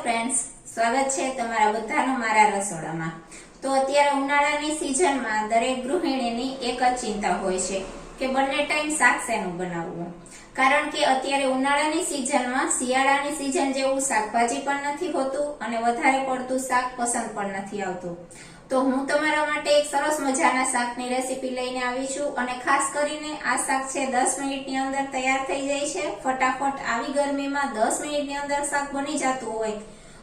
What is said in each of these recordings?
Friends, સ્વાગત છે તમારા બધાનું મારા રસોડામાં। તો અત્યારે ઉનાળાની સિઝનમાં દરેક ગૃહિણીની એક જ ચિંતા હોય છે કે બંને ટાઈમ શાક શેનું બનાવવું। કારણ કે અત્યારે ઉનાળાની સિઝનમાં શિયાળાની સિઝન જેવું શાકભાજી પણ નથી હોતું અને વધારે પડતું શાક પસંદ પણ નથી આવતું। તો હું તમારા માટે એક સરસ મજાના શાકની રેસીપી લઈને આવી છું અને ખાસ કરીને આ શાક છે 10 મિનિટની અંદર તૈયાર થઈ જાય છે। ફટાફટ આવી ગરમીમાં 10 મિનિટની અંદર શાક બની જતું હોય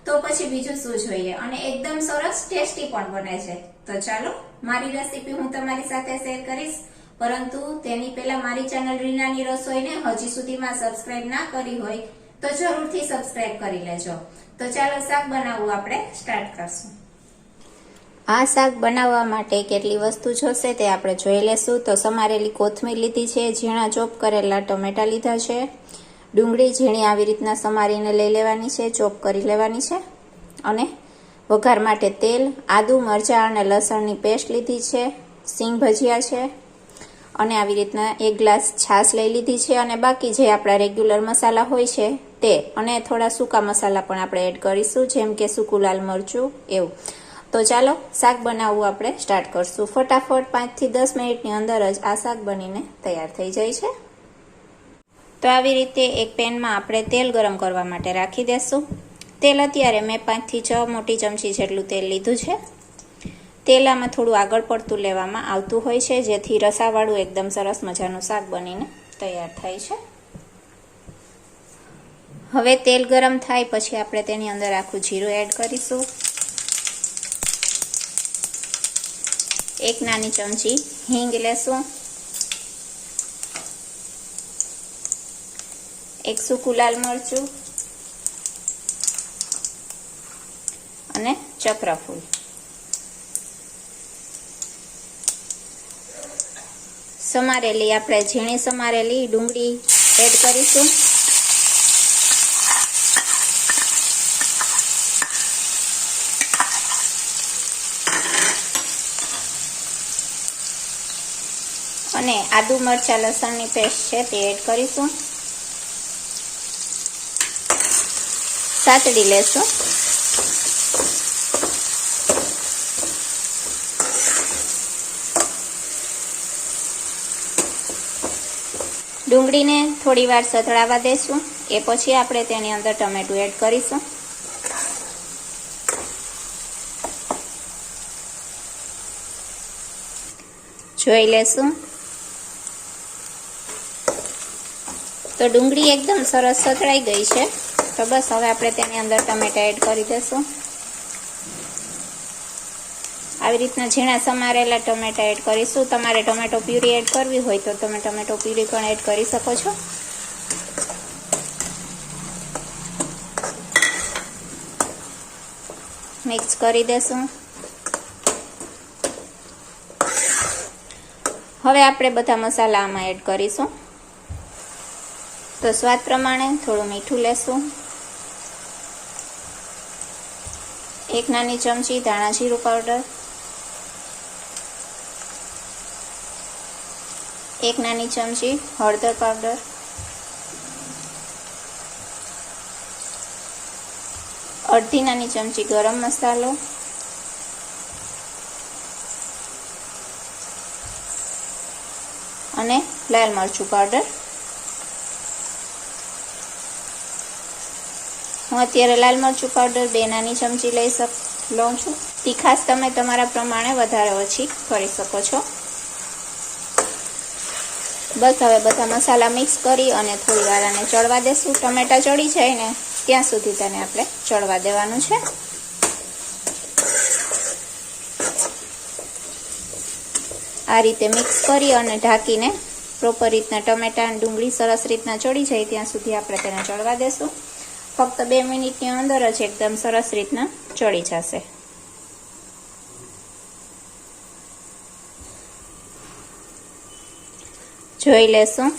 તો પછી બીજું શું જોઈએ, અને એકદમ સરસ ટેસ્ટી પણ બને છે। તો ચાલો મારી રેસીપી હું તમારી સાથે શેર કરીશ, પરંતુ તેની પહેલા મારી ચેનલ રીનાની રસોઈને હજી સુધીમાં સબસ્ક્રાઇબ ના કરી હોય તો જરૂરથી સબસ્ક્રાઇબ કરી લેજો। તો ચાલો શાક બનાવવું આપણે સ્ટાર્ટ કરશું। આ શાક બનાવવા માટે કેટલી વસ્તુ જોશે તે આપણે જોઈ લેશું। તો સમારેલી કોથમીર લીધી છે, ઝીણા ચોપ કરેલા ટમેટા લીધા છે, ડુંગળી ઝીણી આવી રીતના સમારીને લઈ લેવાની છે, ચોપ કરી લેવાની છે, અને વઘાર માટે તેલ, આદુ મરચાં અને લસણની પેસ્ટ લીધી છે, સિંગ ભજીયા છે, અને આવી રીતના 1 ગ્લાસ છાશ લઈ લીધી છે, અને બાકી જે આપણા રેગ્યુલર મસાલા હોય છે તે, અને થોડા સૂકા મસાલા પણ આપણે એડ કરીશું, જેમ કે સૂકું લાલ મરચું એવું। તો ચાલો શાક બનાવવું આપણે સ્ટાર્ટ કરશું। ફટાફટ 5 થી 10 મિનિટની અંદર જ આ શાક બનીને તૈયાર થઈ જાય છે। તો આવી રીતે એક પેનમાં આપણે તેલ ગરમ કરવા માટે રાખી દેશું। તેલ અત્યારે મેં 5 થી 6 મોટી ચમચી જેટલું તેલ લીધું છે। તેલ આમાં થોડું આગળ પડતું લેવામાં આવતું હોય છે, જેથી રસાવાળું એકદમ સરસ મજાનું શાક બનીને તૈયાર થાય છે। હવે તેલ ગરમ થાય પછી આપણે તેની અંદર આખું જીરું એડ કરીશું, 1 નાની ચમચી હિંગ લેશું, 1 સૂકું લાલ મરચું અને ચક્રફૂલ। સમારેલી આપણે ઝીણી સમારેલી ડુંગળી એડ કરીશું, અને આદુ મરચાં લસણની પેસ્ટ છે તે એડ કરીશું, સાતડી લેશું। ડુંગળીને થોડી વાર સતળાવા દેશું, એ પછી આપણે તેની અંદર ટમેટું એડ કરીશું। જોઈ લેશું તો ડુંગળી એકદમ સરસ સતળાઈ ગઈ છે। તો બસ હવે આપણે તેની અંદર ટમેટા એડ કરી દઈશું। આવી રીતના ઝીણા સમારેલા ટમેટા એડ કરીશું। તમારે ટમેટો પ્યુરી એડ કરવી હોય તો તમે ટમેટો પ્યુરી પણ એડ કરી શકો છો। મિક્સ કરી દેશું। હવે આપણે બધા મસાલા આમાં એડ કરીશું। તો સ્વાદ પ્રમાણે થોડું મીઠું લેશું, 1 નાની ચમચી ધાણા જીરું પાવડર, 1 નાની ચમચી હળદર પાવડર, 1/2 નાની ચમચી ગરમ મસાલો, અને લાલ મરચું પાવડર। હું અત્યારે લાલ મરચું પાવડર 2 નાની ચમચી લઉં છું। તીખાશ તમે તમારા પ્રમાણે વધારે ઓછી કરી શકો છો। બસ હવે બધા મસાલા મિક્સ કરી અને થોડી વાર આને ચડવા દેશું। ટમેટા ચડી જાય ને ત્યાં સુધી તેને આપણે ચડવા દેવાનું છે। આ રીતે મિક્સ કરી અને ઢાંકીને પ્રોપર રીતના ટમેટા અને ડુંગળી સરસ રીતના ચડી જાય ત્યાં સુધી આપણે તેને ચડવા દેશું। ફક્ત 2 મિનિટની અંદર જ એકદમ સરસ રીતના ચડી જશે। જોઈ લેશું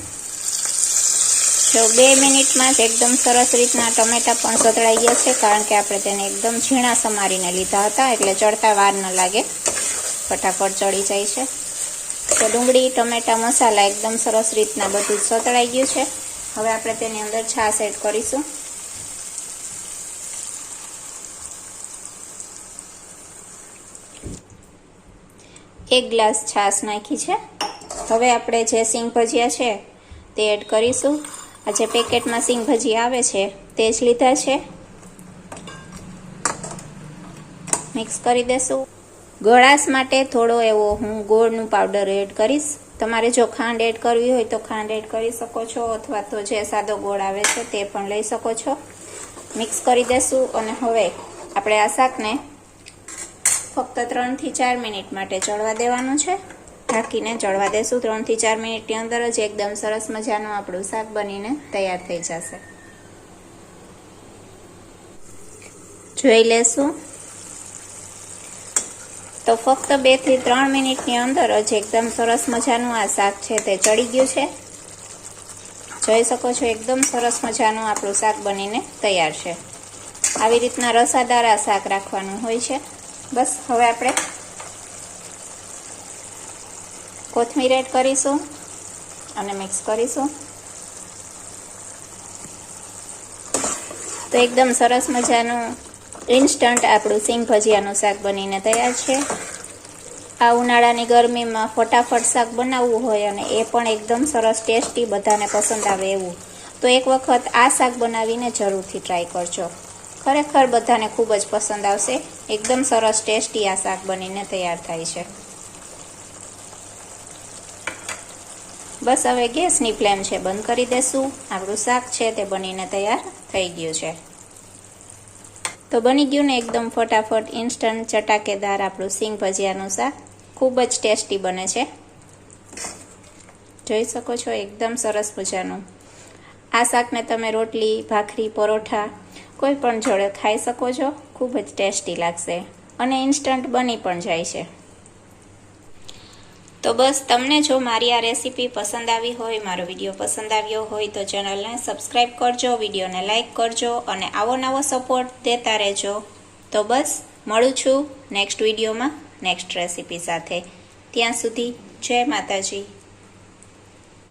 જો 2 મિનિટમાં જ એકદમ સરસ રીતના ટમેટા પણ સતળાઈ ગયા છે, કારણ કે આપણે તેને એકદમ ઝીણા સમારીને લીધા હતા, એટલે ચડતા વાર ન લાગે, ફટાફટ ચડી જાય છે। તો ડુંગળી ટમેટા મસાલા એકદમ સરસ રીતના બધું સતળાઈ ગયું છે। હવે આપણે તેની અંદર છાશ એડ કરીશું। 1 ગ્લાસ છાશ નાખી છે. હવે આપણે જે સિંગ ભજીયા છે તે એડ કરીશું. આ જે પેકેટમાં સિંગ ભજીયા આવે છે તે જ લીધા છે. મિક્સ કરી દેશું. ગળાશ માટે થોડો એવો હું ગોળનું પાવડર એડ કરીશ. તમારે જો ખાંડ એડ કરવી હોય તો ખાંડ એડ કરી શકો છો, અથવા તો જે સાદો ગોળ આવે છે તે પણ લઈ શકો છો. મિક્સ કરી દેશું અને હવે આપણે આ શાકને ફક્ત 3 થી 4 મિનિટ માટે ચડવા દેવાનું છે. ઢાંકીને ચડવા દેશું. 3 થી 4 મિનિટની અંદર જ એકદમ સરસ મજાનું આપણું શાક બનીને તૈયાર થઈ જશે. જોઈ લેશું તો ફક્ત 2 થી 3 મિનિટની અંદર જ એકદમ સરસ મજાનું આ શાક છે તે ચડી ગયું છે. જોઈ શકો છો એકદમ સરસ મજાનું આપણું શાક બનીને તૈયાર છે. આવી રીતના રસાદાર આ શાક રાખવાનું હોય છે. બસ હવે આપણે કોથમીર એડ કરીશું અને મિક્સ કરીશું. તો એકદમ સરસ મજાનું ઇન્સ્ટન્ટ આપણું સિંગ ભજીયાનું શાક બનીને તૈયાર છે. આ ઉનાળાની ગરમીમાં ફટાફટ શાક બનાવવું હોય અને એ પણ એકદમ સરસ ટેસ્ટી, બધાને પસંદ આવે એવું, તો એક વખત આ શાક બનાવીને જરૂરથી ટ્રાય કરજો. ખરેખર બધાને ખૂબ જ પસંદ આવશે. એકદમ સરસ ટેસ્ટી આ શાક બનીને તૈયાર થાય છે. બસ હવે ગેસની ફ્લેમ છે બંધ કરી દેશું. આપણું શાક છે તે બનીને તૈયાર થઈ ગયું છે. તો બની ગયું ને એકદમ ફટાફટ ઇન્સ્ટન્ટ ચટાકેદાર આપણું સિંગ ભજીયાનું શાક. ખૂબ જ ટેસ્ટી બને છે. જોઈ શકો છો એકદમ સરસ મજાનું. આ શાકને તમે રોટલી, ભાખરી, પરોઠા કોઈ પણ જોડે ખાઈ શકો છો. ખૂબ જ ટેસ્ટી લાગશે અને ઇન્સ્ટન્ટ બની પણ જાય છે. તો બસ તમને જો મારી આ રેસીપી પસંદ આવી હોય, મારો વિડીયો પસંદ આવ્યો હોય તો ચેનલને સબસ્ક્રાઈબ કરજો, વિડીયોને લાઈક કરજો અને આવો નવો સપોર્ટ દેતા રહેજો. તો બસ મળું છું નેક્સ્ટ વિડીયોમાં નેક્સ્ટ રેસીપી સાથે. ત્યાં સુધી જય માતાજી.